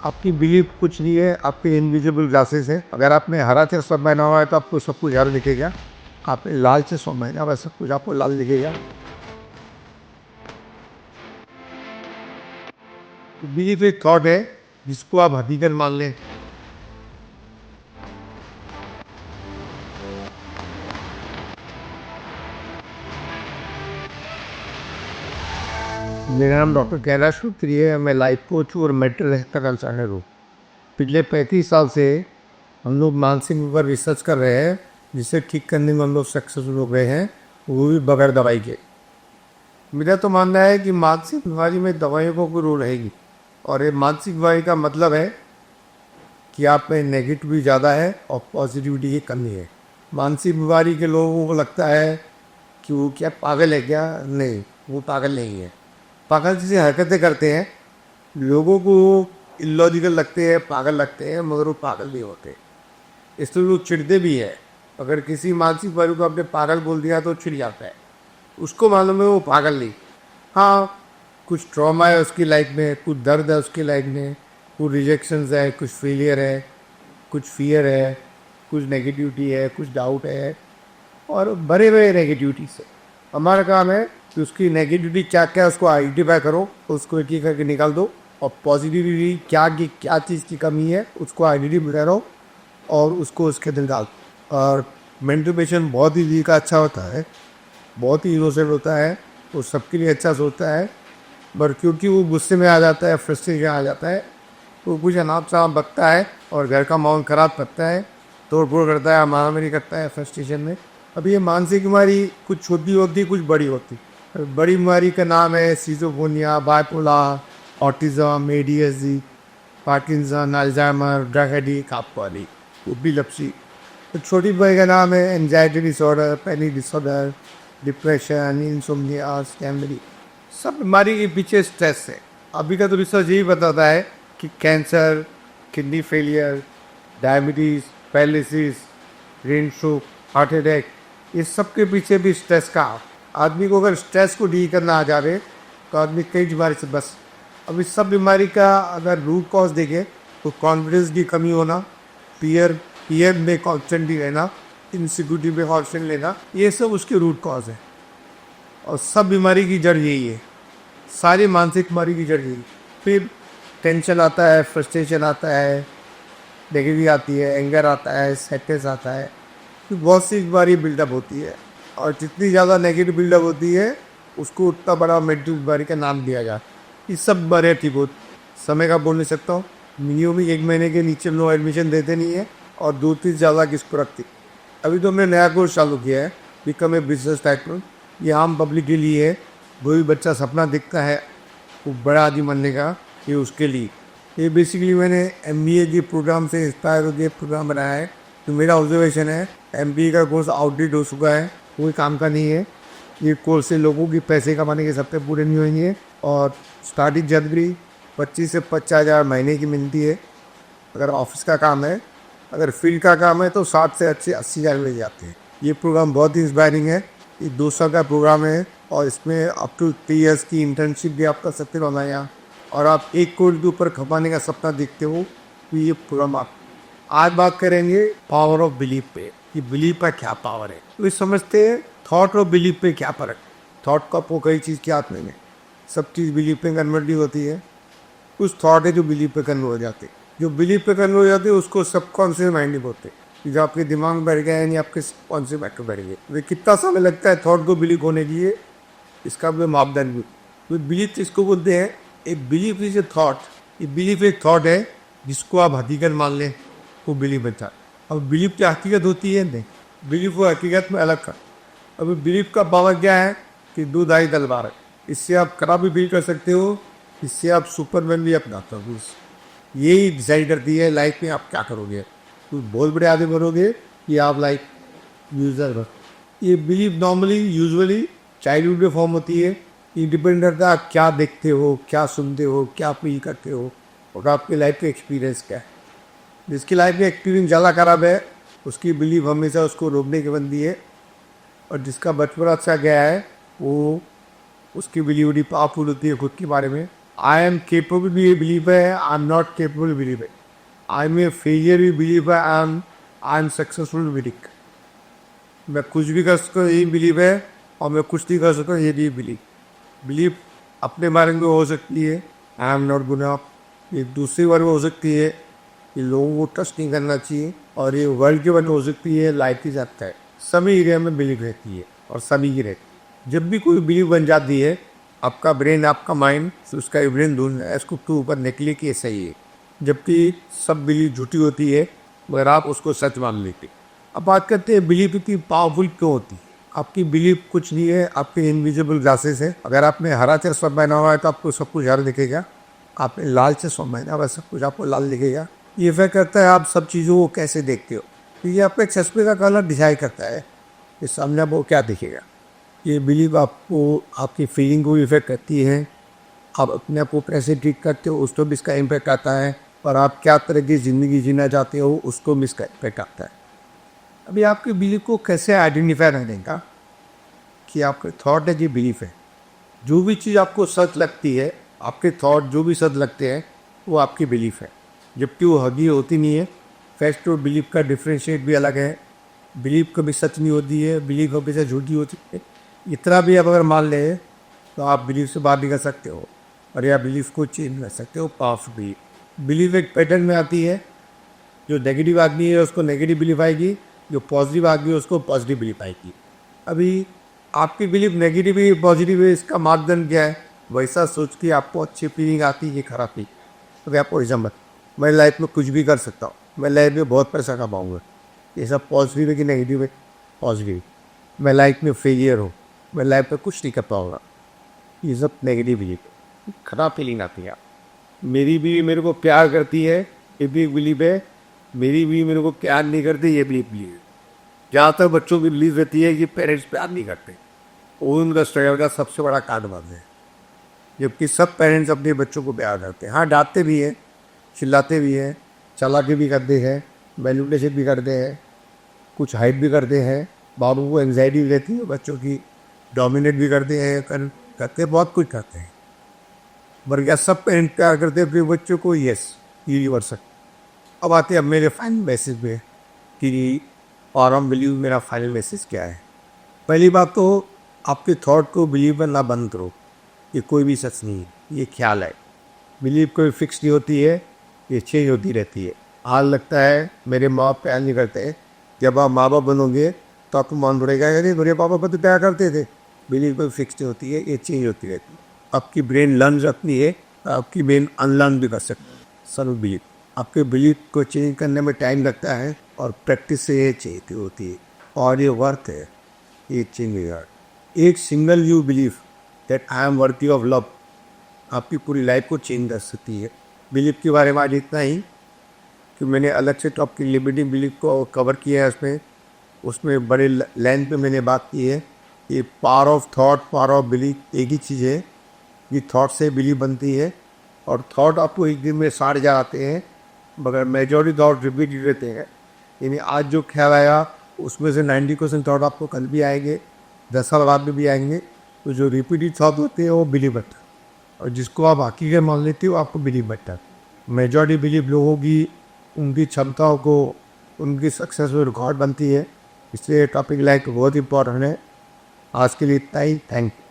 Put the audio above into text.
आपकी बिलीफ कुछ नहीं है, आपके इनविजिबल ग्लासेस हैं। अगर आपने हरा चश्मा पहना हुआ है तो आपको सब कुछ हरा दिखेगा। आपने लाल चश्मा पहना हुआ है, सब कुछ आपको लाल दिखेगा। बिलीफ एक थॉट है जिसको आप हकीकत मान लें। मेरा नाम डॉक्टर कैलाश सूत्री है। मैं लाइफ कोच हूँ और मेंटल हेल्थ का कंसल्टेंट हूँ। पिछले 35 साल से हम लोग मानसिक पर रिसर्च कर रहे हैं, जिसे ठीक करने में हम लोग सक्सेसफुल हो गए हैं, वो भी बगैर दवाई के। मेरा तो मानना है कि मानसिक बीमारी में दवाइयों का कोई रोल रहेगी, और ये मानसिक बीमारी का मतलब है कि आप में नेगेटिविटी ज़्यादा है और पॉजिटिविटी की कमी है। मानसिक बीमारी के लोगों को लगता है कि वो क्या पागल है क्या? नहीं, वो पागल नहीं है। पागल जैसी हरकतें करते हैं, लोगों को इलॉजिकल लगते हैं, पागल लगते हैं, मगर वो पागल नहीं होते। इसलिए लोग चिढ़ते भी है। अगर किसी मानसिक बीमारी को आपने पागल बोल दिया तो चिढ़ जाता है। उसको मालूम है वो पागल नहीं। हाँ, कुछ ट्रॉमा है उसकी लाइफ में, कुछ दर्द है उसकी लाइफ में, कुछ रिजेक्शंस है, कुछ फेलियर है, कुछ फियर है, कुछ नेगेटिविटी है, कुछ डाउट है, और बड़े बड़े नेगेटिविटी से हमारा काम है कि उसकी नेगेटिविटी क्या क्या है उसको आइडेंटिफाई करो, उसको एक एक करके निकाल दो, और पॉजिटिविटी क्या की क्या चीज़ की कमी है उसको आइडेंटिफाई करो और उसको उसके अंदर डाल। और मेंटल पेशेंट बहुत ही दिल का अच्छा होता है, बहुत ही इनोसेंट होता है, वो सबके लिए अच्छा सोचता है, पर क्योंकि वो गुस्से में आ जाता है, फ्रस्ट्रेशन आ जाता है, वो कुछ अनाप शनाप बकता है और घर का माहौल ख़राब करता है, तोड़ फोड़ करता है, मारामारी करता है फ्रस्ट्रेशन में। अब ये मानसिक बीमारी कुछ छोटी होती, कुछ बड़ी होती। बड़ी बीमारी का नाम है schizophrenia, bipolar, autism, ADHD, Parkinson, Alzheimer, drug addict, आपवाली, एपिलेप्सी। तो छोटी बीमारी का नाम है anxiety disorder, panic disorder, depression, insomnia, स्कैमरी। सब बीमारी के पीछे स्ट्रेस है। अभी का तो रिसर्च यही बताता है कि cancer, kidney failure, diabetes, paralysis, brain stroke, heart attack, ये सब के पीछे भी स्ट्रेस का। आदमी को अगर स्ट्रेस को डील करना आ जाए तो आदमी कई बीमारी से बस। अब इस सब बीमारी का अगर रूट कॉज देखें तो कॉन्फिडेंस की कमी होना, पियर पियर में कॉन्स्टेंटली रहना, इनसिक्योरिटी में कॉन्स्टेंट लेना, ये सब उसके रूट कॉज है। और सब बीमारी की जड़ यही है, सारी मानसिक बीमारी की जड़ यही। फिर टेंशन आता है, फ्रस्ट्रेशन आता है, नेगेटिविटी आती है, एंगर आता है, सैडनेस आता है, फिर बहुत सी बीमारी बिल्डअप होती है। और जितनी ज़्यादा नेगेटिव बिल्डअप होती है उसको उतना बड़ा मेंटल बीमारी का नाम दिया जाए। ये सब बीमारियाँ ठीक होती, समय का बोल नहीं सकता हूँ। मिनिमम 1 महीने के नीचे लोग एडमिशन देते नहीं है, और 2-3 ज़्यादा किसको रखती। अभी तो हमने नया कोर्स चालू किया है, बिकम ए बिजनेस टाइकून। ये आम पब्लिक के लिए है। कोई बच्चा सपना देखता है वो बड़ा आदमी बनने का, ये उसके लिए। ये बेसिकली मैंने एमबीए के प्रोग्राम से इंस्पायर होकर प्रोग्राम बनाया है। तो मेरा ऑब्जर्वेशन है एमबीए का कोर्स आउटडेट हो चुका है, कोई काम का नहीं है। ये कोर्स से लोगों की पैसे कमाने के सपने पूरे नहीं होंगे। और स्टार्टिंग जनवरी 25 से 50,000 महीने की मिलती है अगर ऑफिस का काम है। अगर फील्ड का काम है तो 60 से 80,000 मिल जाते हैं। ये प्रोग्राम बहुत ही इंस्पायरिंग है। ये 2 साल का प्रोग्राम है, और इसमें अप टू 3 ईयर्स की इंटर्नशिप भी आप कर सकते हो यहाँ। और आप 1 करोड़ के ऊपर कमाने का सपना देखते हो तो ये प्रोग्राम आप। आज बात करेंगे पावर ऑफ बिलीफ पे, कि बिलीफ का क्या पावर है। तो ये समझते हैं थॉट और बिलीफ पे क्या फर्क। थॉट का आपको कई चीज़ की हाथ में सब चीज़ बिलीफ पे कन्वर्ट नहीं होती है। कुछ थॉट है जो बिलीफ पे कन्वर्ट हो जाते हैं। जो बिलीफ पे कन्वर्ट हो जाते हैं उसको सबकॉन्शियस माइंड नहीं बोलते, जो आपके दिमाग में बैठ गया है, यानी आपके सबकॉन्शियस माइंड में बैठ गए। वे कितना समय लगता है थॉट को बिलीव होने के लिए, इसका भी मापदंड भी। तो बिलीफ इसको बोलते हैं, एक बिलीफ इज ए थॉट। ये बिलीफ एक थॉट है जिसको आप हकीकत मान लें, वो बिलीफ बनता है। अब बिलीफ क्या हकीकत होती है? नहीं, बिलीफ वो हकीकत में अलग का। अब बिलीफ का पावर क्या है कि दो धाई तलवार है। इससे आप कड़ा भी बिलीव कर सकते हो, इससे आप सुपरमैन भी अपना सकते हो। यही डिसाइड करती है लाइफ में आप क्या करोगे। तो बहुत बड़े आदमी बनोगे कि आप लाइक यूजर बनो। ये बिलीफ नॉर्मली यूजुअली चाइल्डहुड में फॉर्म होती है। ये डिपेंड करता है आप क्या देखते हो, क्या सुनते हो, क्या फील करते हो, और आपकी लाइफ का एक्सपीरियंस क्या है। जिसकी लाइफ में एक्सपीरियंस ज़्यादा खराब है उसकी बिलीफ हमेशा उसको रोकने की बनती है, और जिसका बचपन अच्छा गया है वो उसकी बिलीव बड़ी पावरफुल होती है खुद के बारे में। आई एम केपेबल भी बिलीव है, I am not capable believe है, आई एम ए फेलियर भी बिलीव है, आई एम सक्सेसफुल बिलीव। मैं कुछ भी कर सकता हूँ यही बिलीव है, और मैं कुछ नहीं कर सकता ये भी बिलीव। बिलीव अपने बारे में हो सकती है, I am not good up, ये दूसरे बारे में हो सकती है, ये लोगों को ट्रस्ट नहीं करना चाहिए, और ये वर्ल्ड के बारे में हो सकती है, लाइफ ही जाता है। सभी एरिया में बिलीव रहती है और सभी की रहती है। जब भी कोई बिलीव बन जाती है, आपका ब्रेन, आपका माइंड उसका ब्रेन ढूंढ है इसको टू ऊपर निकले कि ये सही है, जबकि सब बिलीव झूठी होती है मगर आप उसको सच मान लेते। अब बात करते हैं बिलीव इतनी पावरफुल क्यों होती है। आपकी बिलीव कुछ नहीं है, आपके इनविजिबल ग्लासेस है। अगर आपने हरा चश्मा पहना हुआ है तो आपको सब कुछ हरा दिखेगा, आपने लाल चश्मा पहना हुआ सब कुछ आपको लाल दिखेगा। ये इफेक्ट करता है आप सब चीज़ों को कैसे देखते हो, तो ये आपके चश्मे का कलर डिसाइड करता है कि सामने आपको क्या दिखेगा। ये बिलीव आपको आपकी फीलिंग को इफेक्ट करती है, आप अपने आप को कैसे ट्रीट करते हो उस पर भी इसका इम्पैक्ट आता है, और आप क्या तरह की ज़िंदगी जीना चाहते हो उसको भी इसका इम्पैक्ट आता है। अभी आपके बिलीव को कैसे आइडेंटिफाई करने का कि आपके थॉट है कि बिलीफ है। जो भी चीज़ आपको सच लगती है, आपके थॉट जो भी सच लगते हैं वो आपकी बिलीफ है, जबकि वो हगी होती नहीं है। फैक्ट और बिलीफ का डिफ्रेंशिएट भी अलग है। बिलीफ कभी सच नहीं होती है, बिलीफ हमेशा झूठी होती है। इतना भी आप अगर मान लें तो आप बिलीफ से बाहर निकल सकते हो, और या बिलीफ को चेंज कर सकते हो पावरफुल। बिलीफ एक पैटर्न में आती है, जो नेगेटिव आदमी है उसको नेगेटिव बिलीफ आएगी, जो पॉजिटिव आदमी है उसको पॉजिटिव बिलीफ आएगी। अभी आपकी बिलीफ नेगेटिव है पॉजिटिव है, इसका मापदंड क्या है? वैसा सोच के आपको अच्छी फीलिंग आती है, खराब फीलिंग। तो आपको एग्जाम्पल, मैं लाइफ में कुछ भी कर सकता हूँ, मैं लाइफ में बहुत पैसा कमाऊँगा, ये सब पॉजिटिव है कि नेगेटिव है? पॉजिटिव। मैं लाइफ में फेलियर हूँ, मैं लाइफ में कुछ नहीं कर पाऊँगा, ये सब नेगेटिव बिलीफ है, खराब फीलिंग आती है। मेरी बीवी मेरे को प्यार करती है, ये भी एक बिलीफ है। मेरी बीवी मेरे को प्यार नहीं करती, ये भी एक बिलीफ है। जहाँ तक बच्चों की बिलीफ रहती है कि पेरेंट्स प्यार नहीं करते, वो उनका स्ट्रगल का सबसे बड़ा कारण बनते हैं। जबकि सब पेरेंट्स अपने बच्चों को प्यार करते हैं। हाँ, डांटते भी हैं, चिल्लाते भी हैं, चालाकी भी करते हैं, मैनिपुलेशन भी करते हैं, कुछ हाइड भी करते हैं, बाबू को एंग्जाइटी भी रहती है बच्चों की, डोमिनेट भी करते हैं, करते बहुत कुछ करते हैं। पर क्या सब पेरेंट प्यार करते हैं अपने बच्चों को? Yes, universal. अब आते हैं अब मेरे फाइनल मैसेज पे कि और हम बिलीव, मेरा फाइनल मैसेज क्या है। पहली बात तो आपके थॉट को बिलीव करना बंद करो, ये कोई भी सच नहीं है, ये ख्याल है। बिलीव कोई फिक्स नहीं होती है, ये चेंज होती रहती है। आज लगता है मेरे माँ बाप प्यार नहीं करते, जब आप माँ बाप बनोगे तो आपको मान पड़ेगा अरे मेरे पापा तो प्यार करते थे। बिलीव कोई फिक्स नहीं होती है, ये चेंज होती रहती है। आपकी ब्रेन लर्न रखनी है, आपकी ब्रेन अनलर्न भी कर सकती है। सब बिलीव, आपके बिलीव को चेंज करने में टाइम लगता है, और प्रैक्टिस से ये चेंज होती है, और ये वर्थ है, ये चेंज है। एक single you believe that I am worthy of love आपकी पूरी लाइफ को चेंज कर सकती है। बिलीव के बारे में आज इतना ही, कि मैंने अलग से टॉप की लिमिटिंग बिलीव को कवर किया है। उसमें बड़े लेंथ पे मैंने बात की है। ये power of thought, power of believe एक ही चीज़ है। ये थॉट से बिलीव बनती है, और थॉट आपको एक दिन में 60,000 आते हैं, मगर मेजॉरिटी थॉट रिपीटेड रहते हैं। यानी आज जो ख्याल आया उसमें से 90% थॉट आपको कल भी आएंगे, 10 साल बाद में भी आएंगे। तो जो रिपीटेड थॉट होते हैं वो बिलीव बनता है, और जिसको आप हकीकत मान लेते हो आपको बिलीव बनता है। मेजॉरिटी बिलीव लोगों की उनकी क्षमताओं को, उनकी सक्सेस में रिकॉर्ड बनती है। इसलिए टॉपिक लाइक बहुत इंपॉर्टेंट है। आज के लिए इतना ही, थैंक यू।